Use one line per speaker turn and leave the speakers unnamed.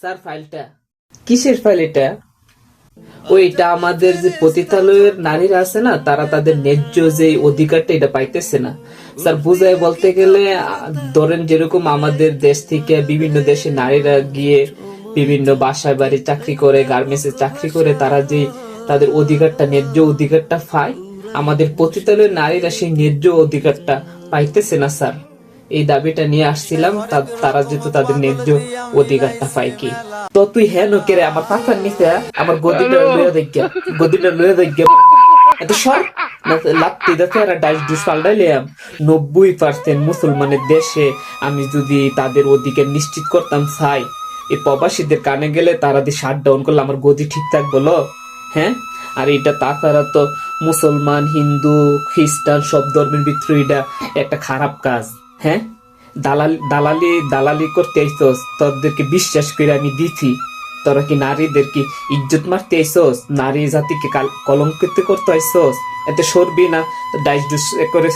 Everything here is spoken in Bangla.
স্যার ফাইলটা কিসের ফাইল এটা? ওইটা আমাদের যে পতিতালয়ের নারীরা আছে না, তারা তাদের ন্যায্য যে অধিকারটা এটা পাইতেছে না স্যার। বুঝায় বলতে গেলে ধরেন যেরকম আমাদের দেশ থেকে বিভিন্ন দেশে নারীরা গিয়ে বিভিন্ন বাসায় বাড়ি চাকরি করে, গার্মেন্টসে চাকরি করে, তারা যে তাদের অধিকারটা ন্যায্য অধিকারটা পায়, আমাদের পতিতালয়ের নারীরা সেই ন্যায্য অধিকারটা পাইতেছে না স্যার। এই দাবিটা নিয়ে আসছিলাম, তারা যেহেতু তাদের ন্যায্য অধিকারটা পায় কি। তো তুই হ্যাঁ নকেরে আমার পাখার নিচে আমার গদিটা লয়ে দেখা এত সর লাত্তি দেখে আর ডাইস ডুস পাল্টাইলাম। 90% মুসলমানের দেশে আমি যদি তাদের অধিকার নিশ্চিত করতাম চাই, এই প্রবাসীদের কানে গেলে তারা দিয়ে শাট ডাউন করলে আমার গদি ঠিক থাকবো লো? হ্যাঁ, আর এটা তাছাড়া তো মুসলমান, হিন্দু, খ্রিস্টান সব ধর্মের ভিতরে এটা একটা খারাপ কাজ। হ্যাঁ, দালালি দালালি করতে আইসস, তোদেরকে বিশ্বাস করে আমি দিছি। তোরা কি নারীদের কি ইজ্জত মারতে আইসস? নারী জাতিকে কলঙ্কিত করতে আইসস? এতে সরবি না? ডাইস ডুস করে